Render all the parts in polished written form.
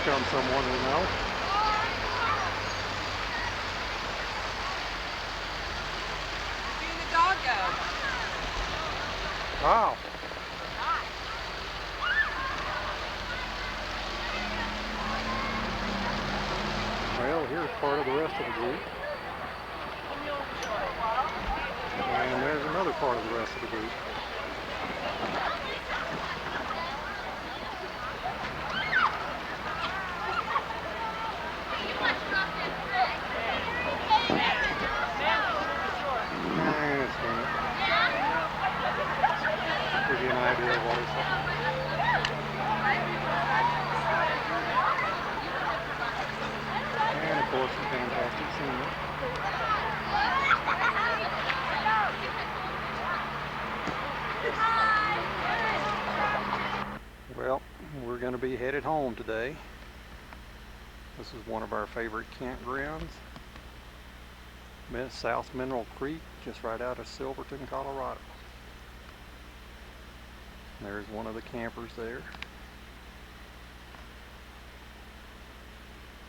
come someone we know. Doing the dog go. Wow. Well, here's part of the rest of the group. And there's another part of the rest of the group. Give you an idea of what it's like. And of course, some fantastic scenery. Well, we're going to be headed home today. This is one of our favorite campgrounds. South Mineral Creek, just right out of Silverton, Colorado. There's one of the campers there.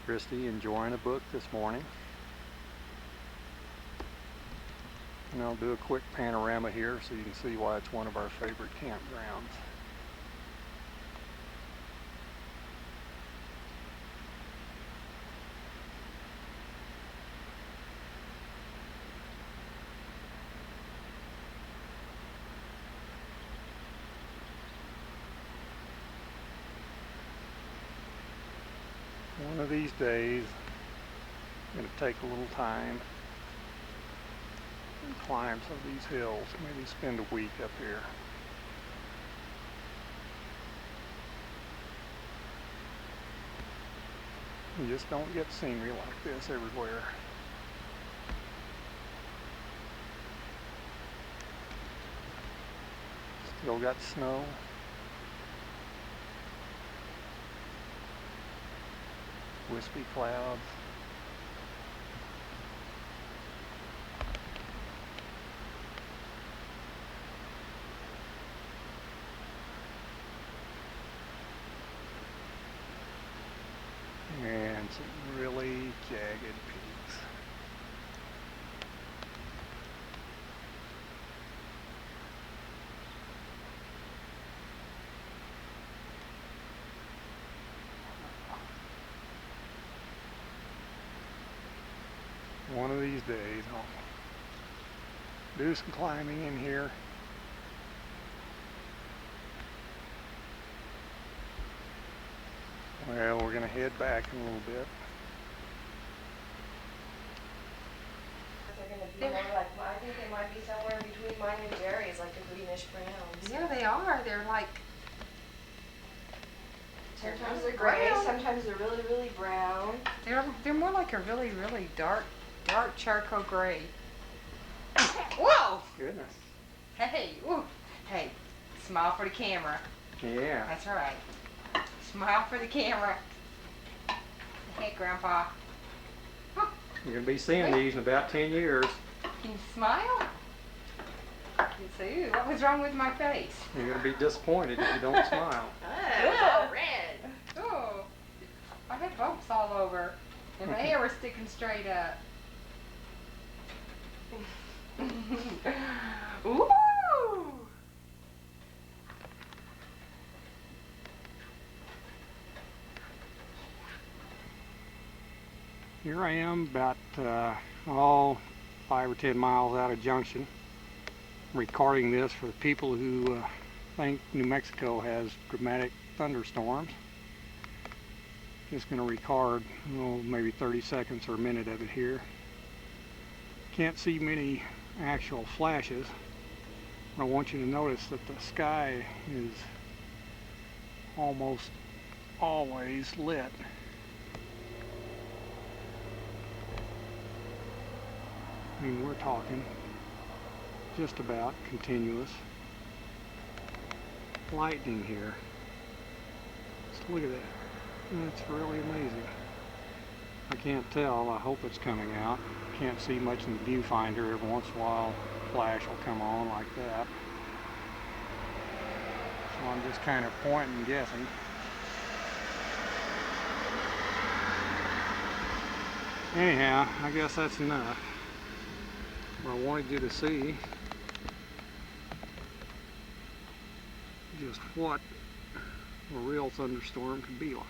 Christy enjoying a book this morning. And I'll do a quick panorama here so you can see why it's one of our favorite campgrounds. One of these days, I'm going to take a little time and climb some of these hills, maybe spend a week up here. You just don't get scenery like this everywhere. Still got snow. Wispy clouds. And some really jagged peaks. One of these days I'll do some climbing in here. Well, we're going to head back in a little bit. They're going to be more like, I think they might be somewhere between mine and Jerry's, like a greenish browns. Yeah, they are. They're like... Sometimes they're gray, sometimes they're really, really brown. They're more like a really, really dark charcoal gray. Whoa! Goodness. Hey, ooh. Hey, smile for the camera. Yeah. That's right. Smile for the camera. Hey, Grandpa. Huh. You're going to be seeing these in about 10 years. Can you smile? You say, ooh, what was wrong with my face? You're going to be disappointed if you don't smile. It's all red. Oh, I had bumps all over, and my hair was sticking straight up. Ooh! Here I am about 5 or 10 miles out of Junction, recording this for the people who think New Mexico has dramatic thunderstorms. Just going to record maybe 30 seconds or a minute of it here. Can't see many actual flashes. I want you to notice that the sky is almost always lit. I mean, we're talking just about continuous lightning here. Just look at that. That's really amazing. I can't tell. I hope it's coming out. Can't see much in the viewfinder. Every once in a while, a flash will come on like that. So I'm just kind of pointing and guessing. Anyhow, I guess that's enough. But I wanted you to see just what a real thunderstorm could be like.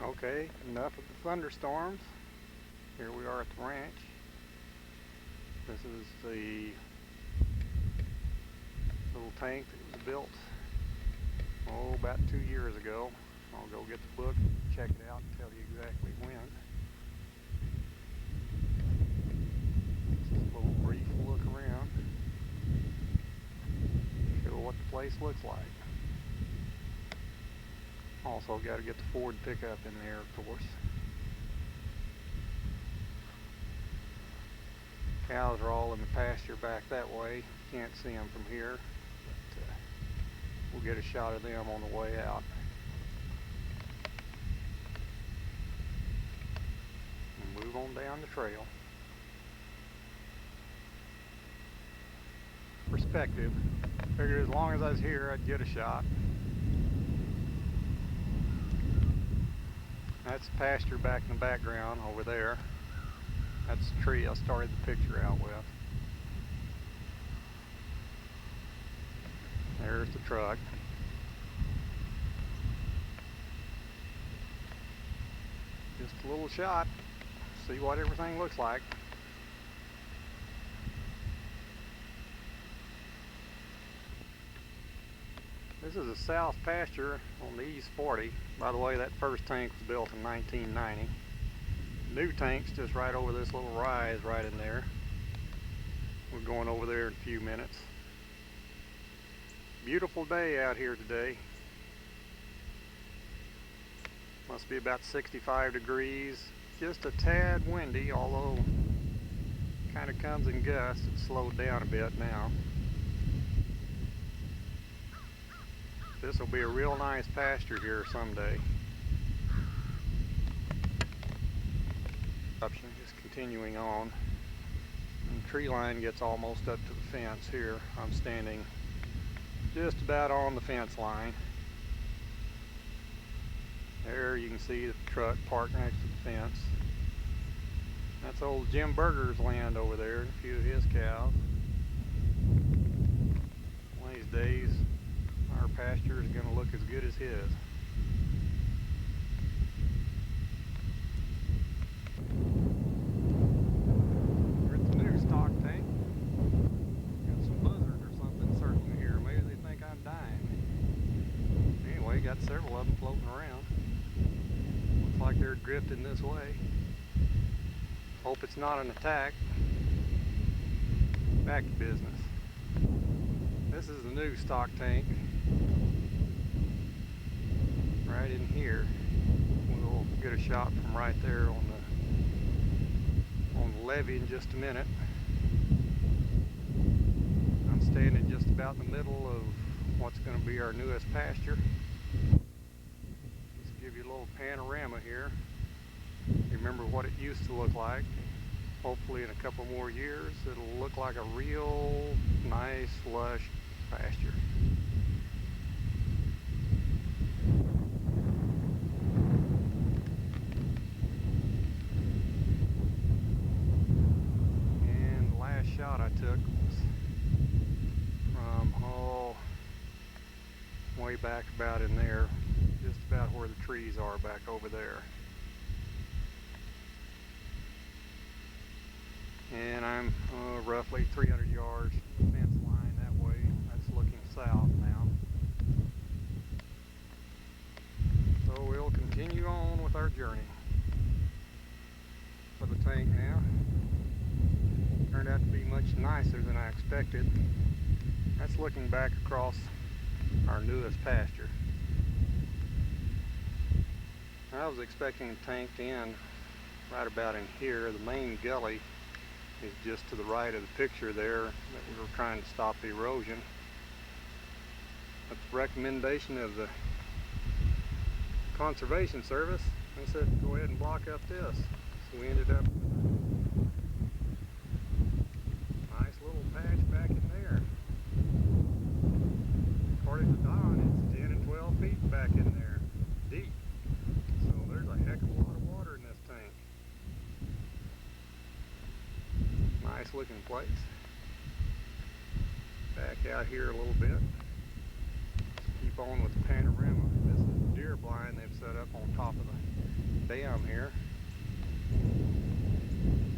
Okay, enough of the thunderstorms. Here we are at the ranch. This is the little tank that was built, about 2 years ago. I'll go get the book, check it out, and tell you exactly when. Just a little brief look around. Show what the place looks like. Also got to get the Ford pickup in there, of course. Cows are all in the pasture back that way. Can't see them from here, but we'll get a shot of them on the way out. And move on down the trail. Perspective. Figured as long as I was here, I'd get a shot. That's the pasture back in the background over there. That's the tree I started the picture out with. There's the truck. Just a little shot. See what everything looks like. This is a south pasture on the East 40. By the way, that first tank was built in 1990. The new tank's just right over this little rise right in there. We're going over there in a few minutes. Beautiful day out here today. Must be about 65 degrees. Just a tad windy, although kind of comes in gusts. It's slowed down a bit now. This will be a real nice pasture here someday. Just continuing on. And the tree line gets almost up to the fence here. I'm standing just about on the fence line. There you can see the truck parked next to the fence. That's old Jim Berger's land over there and a few of his cows. One of these days our pasture is going to look as good as his. We're at the new stock tank. Got some buzzards or something circling here. Maybe they think I'm dying. Anyway, got several of them floating around. Looks like they're drifting this way. Hope it's not an attack. Back to business. This is the new stock tank. Right in here. We'll get a shot from right there on the levee in just a minute. I'm standing just about in the middle of what's going to be our newest pasture. Just give you a little panorama here. You remember what it used to look like. Hopefully in a couple more years it'll look like a real nice lush pasture. And the last shot I took was from way back about in there, just about where the trees are back over there. And I'm roughly 300 yards from the fence line that way. That's looking south now. So we'll continue on with our journey. For the tank now. Turned out to be much nicer than I expected. That's looking back across our newest pasture. I was expecting the tank to end right about in here. The main gully is just to the right of the picture there that we were trying to stop the erosion. At the recommendation of the Conservation Service, they said go ahead and block up this. So we ended up nice little patch back in there. According to Don, place. Back out here a little bit. Keep on with the panorama. This is the deer blind they've set up on top of the dam here.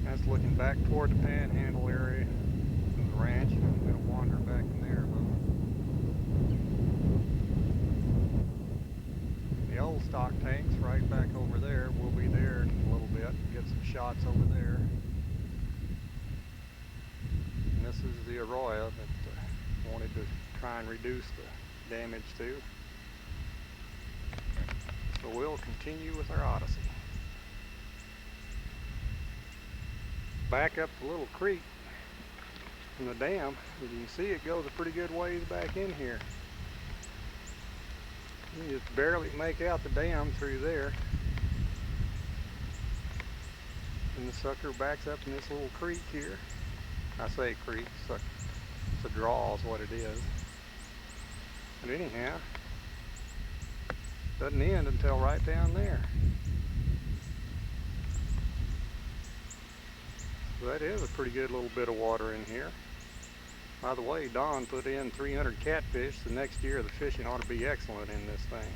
That's looking back toward the panhandle area of the ranch. I'm going to wander back in there a little. The old stock tank's right back over there. We'll be there in a little bit. Get some shots over there. And this is the Ouray that I wanted to try and reduce the damage to. So we'll continue with our odyssey. Back up the little creek from the dam, as you can see, it goes a pretty good ways back in here. You just barely make out the dam through there. And the sucker backs up in this little creek here. I say creek, it's a draw is what it is. But anyhow, doesn't end until right down there. So that is a pretty good little bit of water in here. By the way, Don put in 300 catfish. The next year the fishing ought to be excellent in this thing.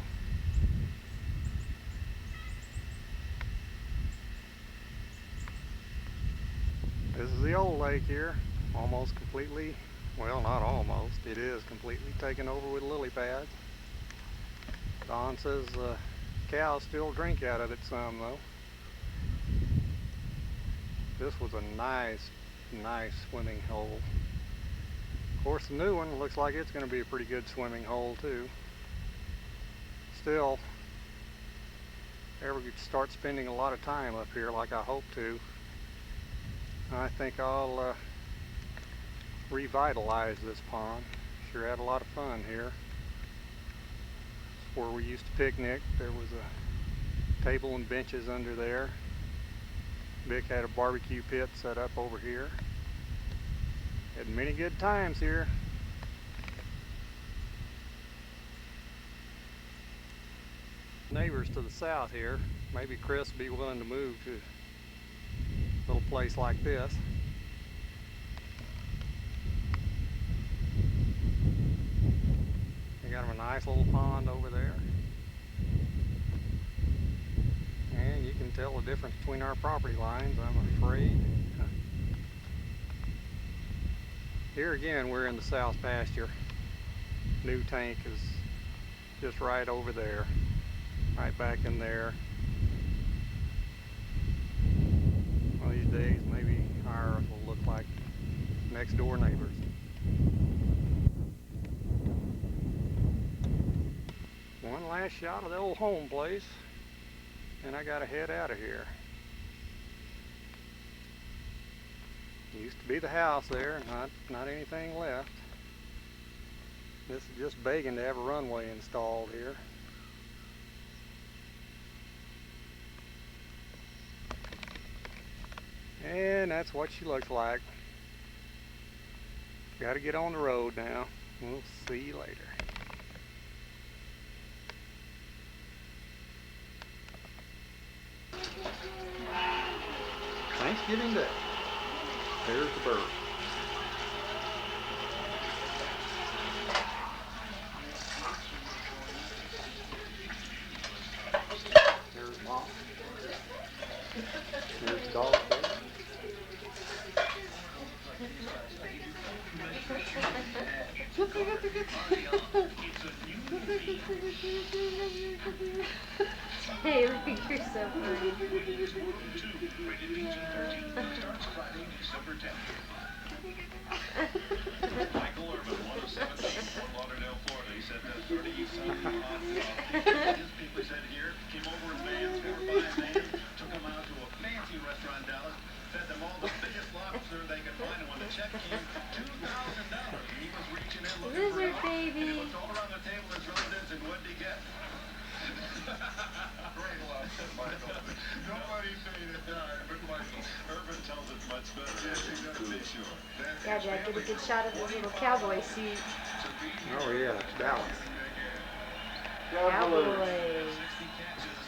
This is the old lake here, almost completely, well, not almost, it is completely taken over with lily pads. Don says cows still drink out of it some though. This was a nice swimming hole. Of course, the new one looks like it's going to be a pretty good swimming hole too. Still, ever start spending a lot of time up here like I hope to, I think I'll revitalize this pond. Sure had a lot of fun here. It's where we used to picnic. There was a table and benches under there. Vic had a barbecue pit set up over here. Had many good times here. Neighbors to the south here. Maybe Chris would be willing to move to a little place like this. They got them a nice little pond over there. And you can tell the difference between our property lines, I'm afraid. Here again, we're in the south pasture. New tank is just right over there, right back in there. One of these days, maybe ours will look like next door neighbors. One last shot of the old home place, and I gotta head out of here. Used to be the house there, not anything left. This is just begging to have a runway installed here. And that's what she looks like. Gotta get on the road now. We'll see you later. Thanksgiving Day. There's the bird. There's Mom. There's the dog there. Hey, look, you're so funny. Michael Urban, 107 Fort Lauderdale, Florida. He said that 30 his people said here, came over in vans, 4 or 5 vans, took them out to a fancy restaurant in Dallas, fed them all the biggest lobster they could find, and when the check came, $2,000. He was reaching in looking for Lizard help, and he baby. looked all around the table at his relatives, and what did he get? Great lobster, Michael. Nobody paid a dime but Michael. Urban tells it much better. Yes, he does, be sure. Yeah, Jack, get a good shot of his little cowboy suit. Oh yeah, it's Dallas. Cowboys. 60 catches,